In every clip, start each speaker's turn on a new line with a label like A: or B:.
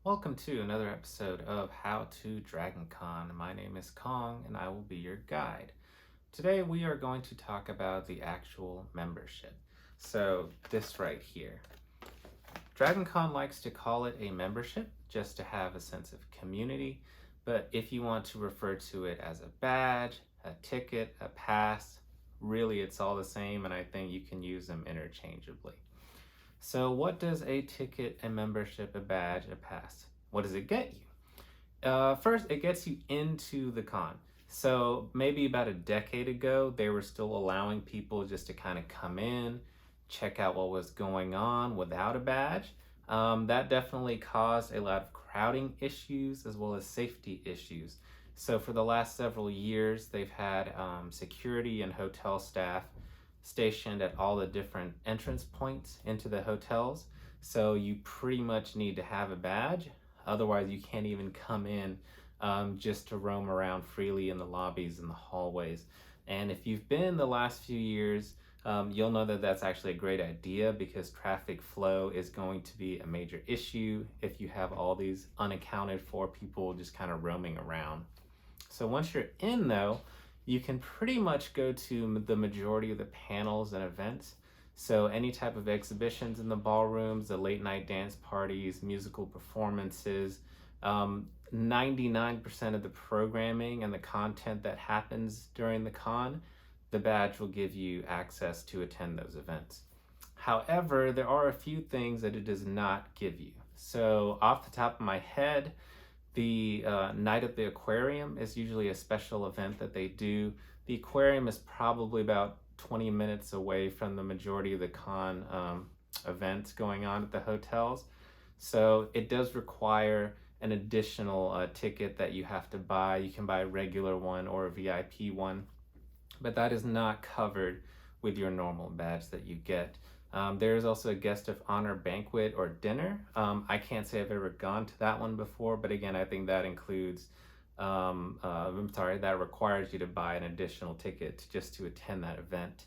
A: Welcome to another episode of How to DragonCon. My name is Kong and I will be your guide. Today we are going to talk about the actual membership. So this right here. DragonCon likes to call it a membership just to have a sense of community, but if you want to refer to it as a badge, a ticket, a pass, really it's all the same and I think you can use them interchangeably. So what does a ticket, a membership, a badge, a pass, what does it get you? First, it gets you into the con. So maybe about a decade ago, they were still allowing people just to kind of come in, check out what was going on without a badge. That definitely caused a lot of crowding issues as well as safety issues. So for the last several years, they've had security and hotel staff stationed at all the different entrance points into the hotels. So you pretty much need to have a badge. Otherwise, you can't even come in just to roam around freely in the lobbies and the hallways. And if you've been the last few years, you'll know that that's actually a great idea because traffic flow is going to be a major issue if you have all these unaccounted for people just kind of roaming around. So once you're in though, you can pretty much go to the majority of the panels and events. So any type of exhibitions in the ballrooms, the late night dance parties, musical performances, 99% of the programming and the content that happens during the con, the badge will give you access to attend those events. However, there are a few things that it does not give you. So off the top of my head, the Night at the Aquarium is usually a special event that they do. The aquarium is probably about 20 minutes away from the majority of the con events going on at the hotels. So it does require an additional ticket that you have to buy. You can buy a regular one or a VIP one, but that is not covered with your normal badge that you get. There is also a guest of honor banquet or dinner. I can't say I've ever gone to that one before, but again, I think that includes, that requires you to buy an additional ticket just to attend that event.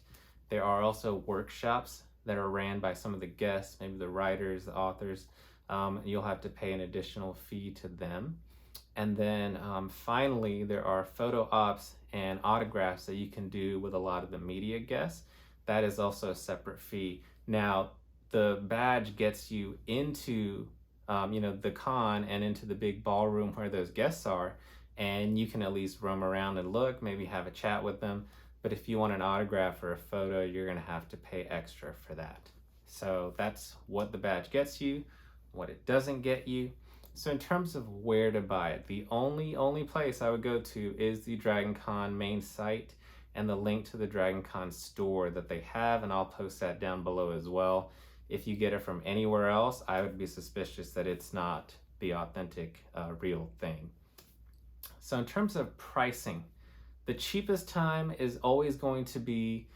A: There are also workshops that are ran by some of the guests, maybe the writers, the authors. You'll have to pay an additional fee to them. And then finally, there are photo ops and autographs that you can do with a lot of the media guests. That is also a separate fee. Now, the badge gets you into, the con and into the big ballroom where those guests are, and you can at least roam around and look, maybe have a chat with them. But if you want an autograph or a photo, you're gonna have to pay extra for that. So that's what the badge gets you, what it doesn't get you. So in terms of where to buy it, the only place I would go to is the DragonCon main site and the link to the DragonCon store that they have, and I'll post that down below as well. If you get it from anywhere else, I would be suspicious that it's not the authentic, real thing. So in terms of pricing, the cheapest time is always going to be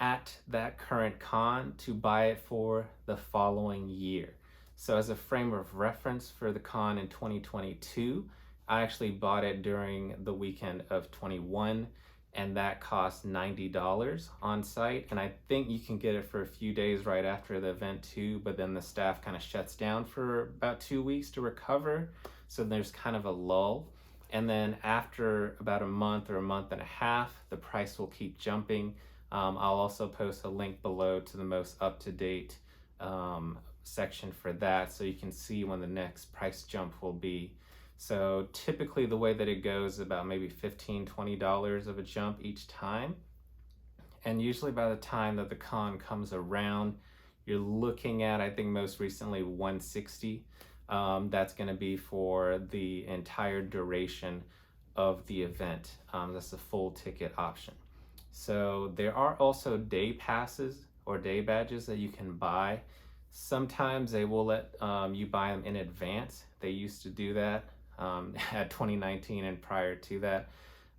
A: at that current con to buy it for the following year. So as a frame of reference for the con in 2022, I actually bought it during the weekend of 21, and that cost $90 on site. And I think you can get it for a few days right after the event too, but then the staff kind of shuts down for about 2 weeks to recover. So there's kind of a lull. And then after about a month or a month and a half, the price will keep jumping. I'll also post a link below to the most up-to-date section for that, so you can see when the next price jump will be. So typically the way that it goes is about maybe $15-20 of a jump each time, and usually by the time that the con comes around, you're looking at, I think most recently, $160. That's going to be for the entire duration of the event. That's the full ticket option. So there are also day passes or day badges that you can buy. Sometimes they will let you buy them in advance. They used to do that at 2019 and prior to that.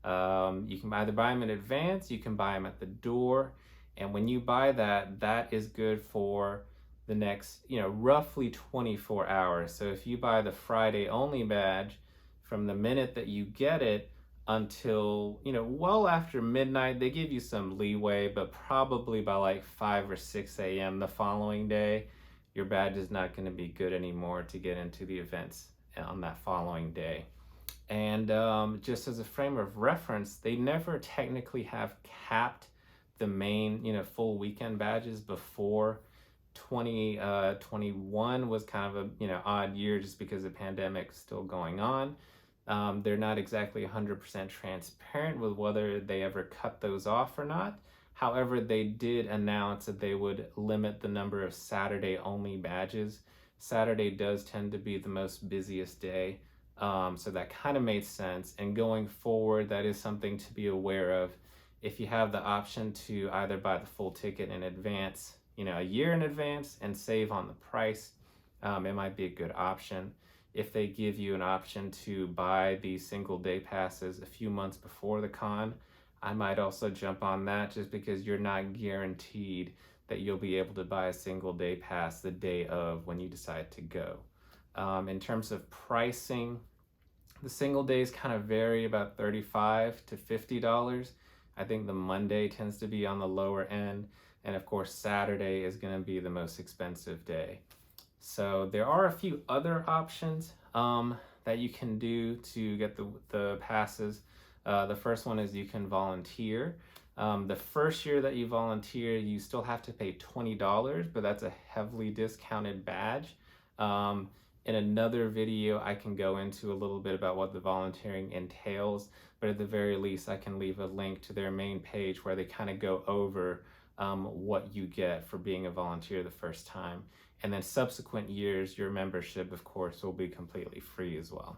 A: You can either buy them in advance, you can buy them at the door. And when you buy that, that is good for the next, roughly 24 hours. So if you buy the Friday only badge, from the minute that you get it until, well after midnight, they give you some leeway, but probably by like 5 or 6 a.m. the following day, your badge is not going to be good anymore to get into the events on that following day. And just as a frame of reference, they never technically have capped the main, full weekend badges before 2021 was kind of a, odd year just because the pandemic is still going on. They're not exactly 100% transparent with whether they ever cut those off or not. However, they did announce that they would limit the number of Saturday-only badges. Saturday does tend to be the most busiest day, so that kind of made sense. And going forward, that is something to be aware of. If you have the option to either buy the full ticket in advance, a year in advance, and save on the price, it might be a good option. If they give you an option to buy the single day passes a few months before the con, I might also jump on that, just because you're not guaranteed that you'll be able to buy a single day pass the day of when you decide to go. In terms of pricing, the single days kind of vary about $35 to $50. I think the Monday tends to be on the lower end, and of course Saturday is going to be the most expensive day. So there are a few other options that you can do to get the passes. The first one is you can volunteer. The first year that you volunteer, you still have to pay $20, but that's a heavily discounted badge. In another video, I can go into a little bit about what the volunteering entails, but at the very least, I can leave a link to their main page where they kind of go over what you get for being a volunteer the first time. And then subsequent years, your membership, of course, will be completely free as well.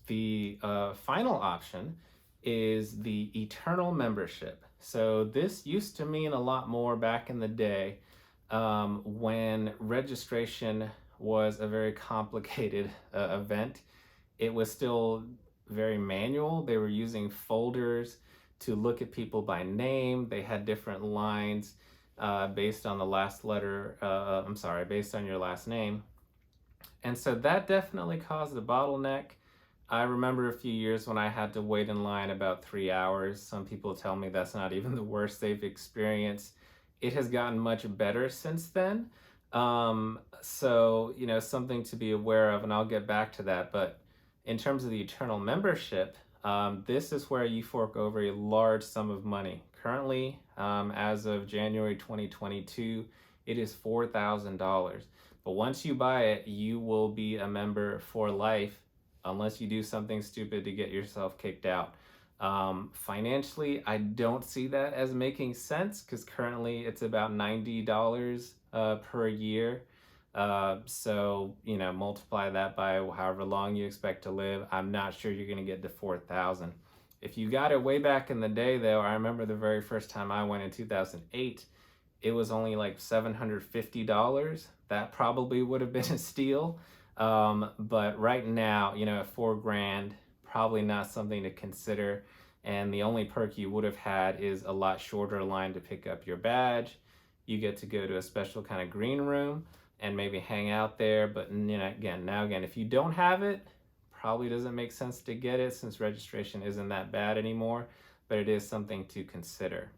A: The final option is the eternal membership. So this used to mean a lot more back in the day when registration was a very complicated event. It was still very manual. They were using folders to look at people by name. They had different lines based on the last letter, based on your last name. And so that definitely caused a bottleneck. I remember a few years when I had to wait in line about 3 hours. Some people tell me that's not even the worst they've experienced. It has gotten much better since then. So, something to be aware of, and I'll get back to that. But in terms of the eternal membership, this is where you fork over a large sum of money. Currently, as of January 2022, it is $4,000. But once you buy it, you will be a member for life, unless you do something stupid to get yourself kicked out. Financially, I don't see that as making sense, because currently it's about $90 per year. So, multiply that by however long you expect to live. I'm not sure you're going to get to 4,000. If you got it way back in the day, though, I remember the very first time I went in 2008, it was only like $750. That probably would have been a steal. But right now, at $4,000, probably not something to consider. And the only perk you would have had is a lot shorter line to pick up your badge. You get to go to a special kind of green room and maybe hang out there. But again, if you don't have it, probably doesn't make sense to get it, since registration isn't that bad anymore, but it is something to consider.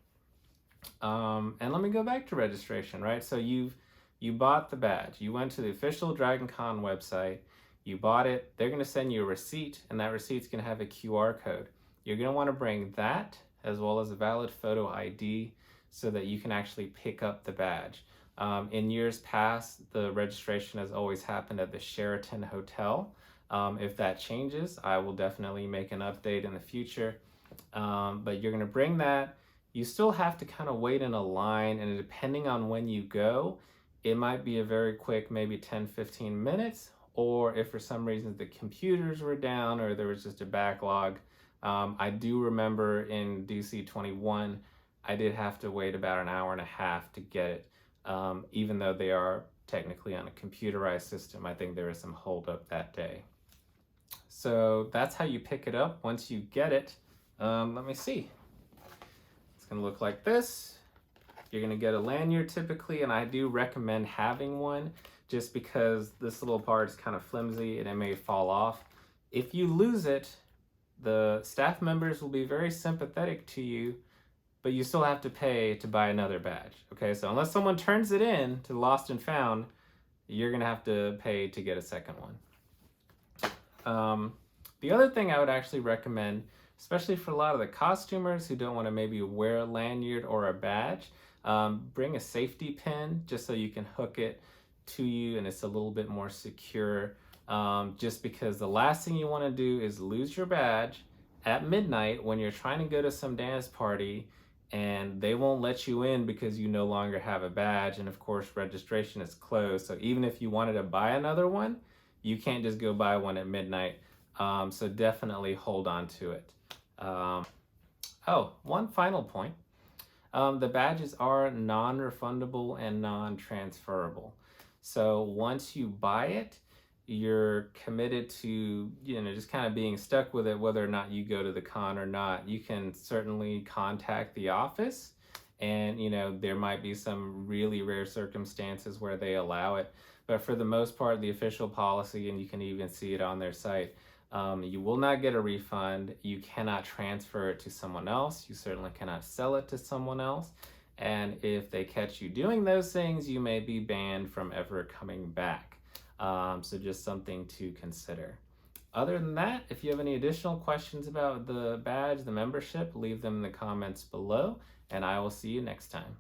A: And let me go back to registration, right? So you bought the badge, you went to the official DragonCon website, you bought it, they're going to send you a receipt, and that receipt's going to have a QR code. You're going to want to bring that as well as a valid photo ID so that you can actually pick up the badge. In years past, the registration has always happened at the Sheraton Hotel. If that changes, I will definitely make an update in the future. But you're going to bring that. You still have to kind of wait in a line, and depending on when you go, it might be a very quick, maybe 10-15 minutes, or if for some reason the computers were down or there was just a backlog. I do remember in DC 21, I did have to wait about an hour and a half to get it. Even though they are technically on a computerized system, I think there was some holdup that day. So that's how you pick it up once you get it. Let me see. It's going to look like this. You're going to get a lanyard typically, and I do recommend having one just because this little part is kind of flimsy and it may fall off. If you lose it, the staff members will be very sympathetic to you, but you still have to pay to buy another badge. Okay, so unless someone turns it in to Lost and Found, you're gonna have to pay to get a second one. The other thing I would actually recommend, especially for a lot of the costumers who don't want to maybe wear a lanyard or a badge, bring a safety pin just so you can hook it to you and it's a little bit more secure. Just because the last thing you want to do is lose your badge at midnight when you're trying to go to some dance party and they won't let you in because you no longer have a badge, and of course registration is closed. So even if you wanted to buy another one, you can't just go buy one at midnight. So definitely hold on to it. One final point. The badges are non-refundable and non-transferable. So once you buy it, you're committed to, just kind of being stuck with it, whether or not you go to the con or not. You can certainly contact the office, and there might be some really rare circumstances where they allow it. But for the most part, the official policy, and you can even see it on their site, you will not get a refund. You cannot transfer it to someone else. You certainly cannot sell it to someone else. And if they catch you doing those things, you may be banned from ever coming back. So just something to consider. Other than that, if you have any additional questions about the badge, the membership, leave them in the comments below, and I will see you next time.